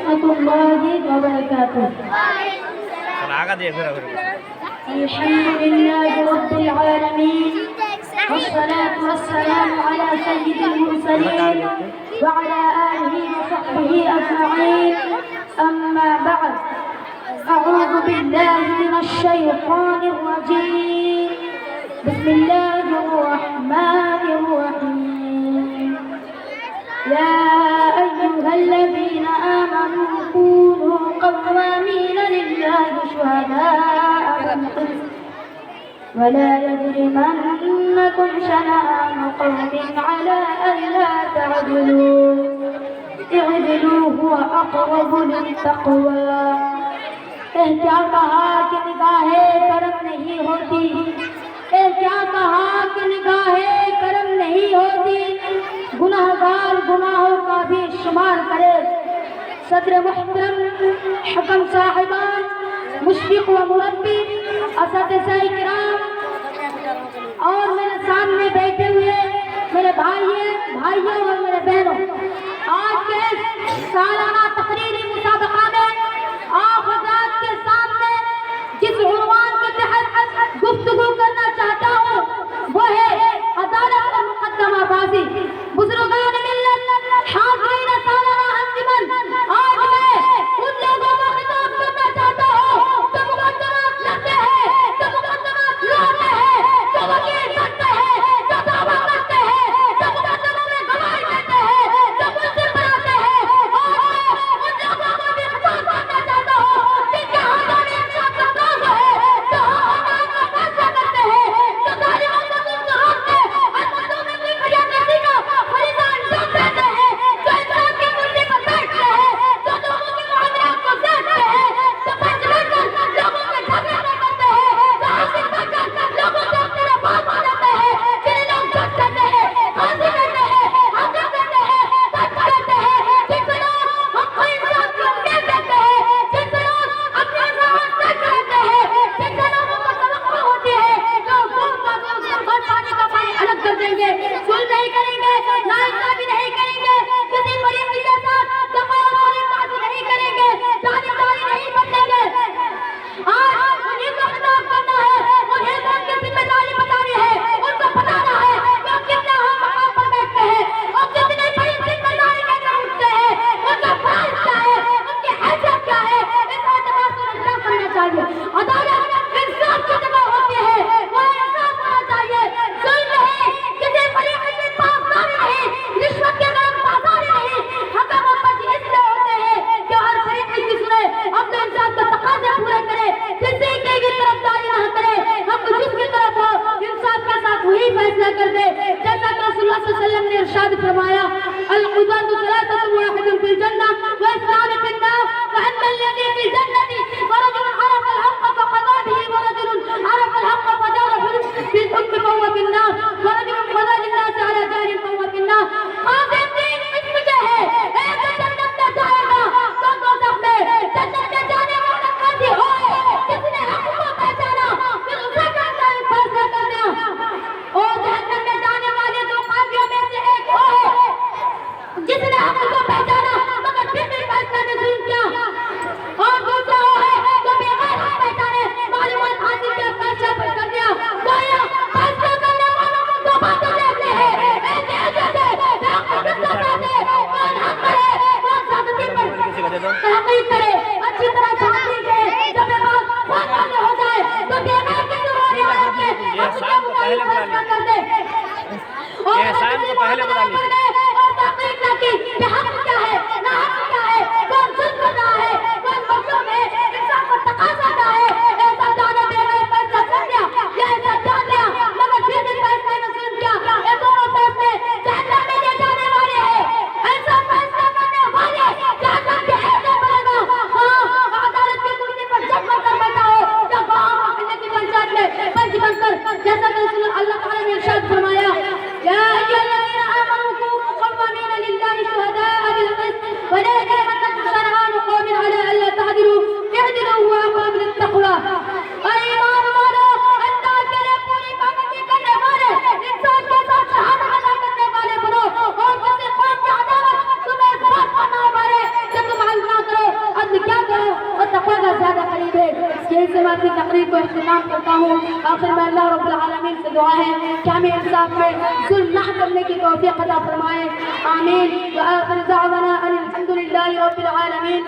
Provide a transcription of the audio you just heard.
रहमतुल्लाहि व बरकातुहू। अल्हम्दुलिल्लाहि रब्बिल आलमीन वस्सलातु वस्सलामु अला सय्यिदिल मुरसलीन व अला आलिहि व सहबिहि अजमईन। अम्मा बअद, अऊज़ु बिल्लाहि मिनश शैतानिर रजीम। बिस्मिल्लाहिर रहमानिर रहीम। या अय्युहल्लज़ीना आमनू कूनू क़व्वामीना लिल्लाहि शुहदाअ बिल-क़िस्त् वला यजरिमन्नकुम शनआनु क़ौमिन अला अल्ला तअदिलू इअदिलू हुवा अक़रबु लित्तक़वा। क्या कहा कि निगाहे करम नहीं होती, क्या कहा कि निगाहे करम नहीं होती, गुनाहगार गुनाहों का भी शुमार करे। सदर मुहतरम, हकम साहिबान, मुशफिक व मुरब्बी, असातिज़ा किराम और मेरे सामने बैठे हुए मेरे भाइयों और मेरे बहनों, आज के सालाना तकरीरी मुसाबका में आप हज़रात के सामने जिस उन्वान के तहत गुफ्तगू करना चाहता हूँ वो है अदालत और मुकद्दमाबाजी। बुजुर्गान मिल्लत, हाज़रीन सालाना अंजुमन, आज मैं उन लोगों को खिताब करना चाहता हूँ जो मुकद्दमात लड़ते हैं, जो मुकद्दमात लड़ते हैं, जो वकील बनते हैं, जो दावा करते हैं, जो मुकद्दमों में गवाही देते हैं, जो मुल्ज़िम बनाते हैं। और मैं उन लोगों को भी खिताब करना चाहता हूँ जिनके हाथों में इंसाफ का ताज है, जो हक़ का फैसला करते हैं, जो जालिमों को जुल्म रोकते हैं और मज़लूमों की फरियादी का फरीज़ा अंजाम देते हैं, जो इंसाफ की कुर्सी पर बैठते हैं, जो लोगों के मुआमलात को देखते हैं, जो पंच बनकर लोगों के झगड़े करते हैं, जो हासिल बनकर लोगों से अपने पास आ जाते हैं, जिन्हें लोग जज करते हैं, फांसी करते हैं, हाकिम करते हैं, फैसला करते हैं, जिनसे लोग हक़ व इंसाफ की उम्मीद देते हैं, जिनसे लोग अपनी आज़ाद तय करते हैं, जिनसे लोगों को तवक्को होती है कि खून का खून और पानी का पानी अलग कर देंगे, जुल्म नहीं करेंगे, नाइंसाफी नहीं करेंगे, किसी फरीक़ी के साथ दगाबाजी नहीं करेंगे, जानिबदारी नहीं बदलेंगे। आज उन्हीं को खिताब करना है, उन्हें उनकी जिम्मेदारी बतानी है, उनको बताना है कि हम कितने अहम मकाम पर बैठते हैं और कितनी बड़ी जिम्मेदारी लेकर उठते हैं, उनका फर्ज क्या है, उनकी हैसियत क्या है, इसका एतबार से इंसाफ करना चाहिए। अदालत इंसाफ की जगह होती है, वो इंसाफ होना चाहिए। जुल्म नहीं, किसी फरीक़ी की पासदारी नहीं, रिश्वत के नाम बाज़ारी नहीं। हक़ व बातिल इसलिए होते हैं कि हर फरीक़ी की सुने, अपने इंसाफ के तकाज़े पूरे करे, किसी की भी तरफदारी न करे, हक़ जिसकी तरफ हो इंसाफ के साथ वही फैसला कर दे। जैसा कि रसूलुल्लाह सल्लल्लाहु अलैहि वसल्लम ने इरशाद फरमाया, अल-क़ुज़ातु सलासतुन वाहिदुन फ़िल जन्नह व इस्नानि फ़िन-नार व अम्मा अल्लज़ी फ़िल जन्नति फ़रजुलुन अरफ़ अल-हक़्क़ फ़क़ज़ा बिही व रजुलुन अरफ़ अल-हक़्क़ फ़जारा फ़िल-हुक्म फ़हुव फ़िन-नार व रजुलुन क़ज़ा लिन-नासि अला जाहिलिन फ़हुव फ़िन-नार। काज़ी तीन किस्म के हैं, एक जन्नत में जाएगा तो दोज़ख में। जन्नत में जाने वाला काज़ी हो जिसने हक़ को पहचाना, फिर उसे कहता है फैसला करना। और जहन्नम में जाने वाले दो काज़ियों में से एक हो जिसने हक़ को पहचाना मगर फिर भी फैसला नहीं किया, और दूसरा वो है जो बगैर हक़ पहचाने मालूमात हासिल किया, फैसला कर दिया। गोया फैसला करने वालों को दो बातें देखते हैं, एक इज्जत है, एक इज्जत है, कौन हक़ करे, कौन ज़्यादती पर तहक़ीक़ करे, अच्छी तरह छानबीन करे। जब ये बात सामने हो जाए तो बगैर किसी और के अपने मुताबिक फैसला कर दे। और पहले बता लीजिए और तहक़ीक़ न की कि हक़ क्या है, ना हक़ क्या है, कौन जुल्म कर रहा है, कौन मज़लूम है, इंसाफ का तकाज़ा क्या है। ऐसा जाने बगैर फैसला कर दिया या ऐसा जान लिया मगर फिर भी फैसला नहीं किया, ये दोनों फैसले जहन्नम में ले जाने वाले हैं। ऐसा फैसला करने वाले जहन्नम के ऐसे बनेगा, हाँ अदालत की कुर्सी पर जज बनकर बैठा हो या गाँव मोहल्ले की पंचायत में पंच बनकर, जैसा कि अल्लाह ताला ने इरशाद फरमाया, या अय्युहल्लज़ीना आमनू अपनी तकरीर को इख्तिताम करता हूँ। आखिर में अल्लाह रब्बुल आलमीन से दुआ है कि हमें इंसाफ में जुल्म न करने की तौफीक अता फरमाए। आमीन। व आखिर दाअवाना अनिल हम्दुलिल्लाहि रब्बिल आलमीन।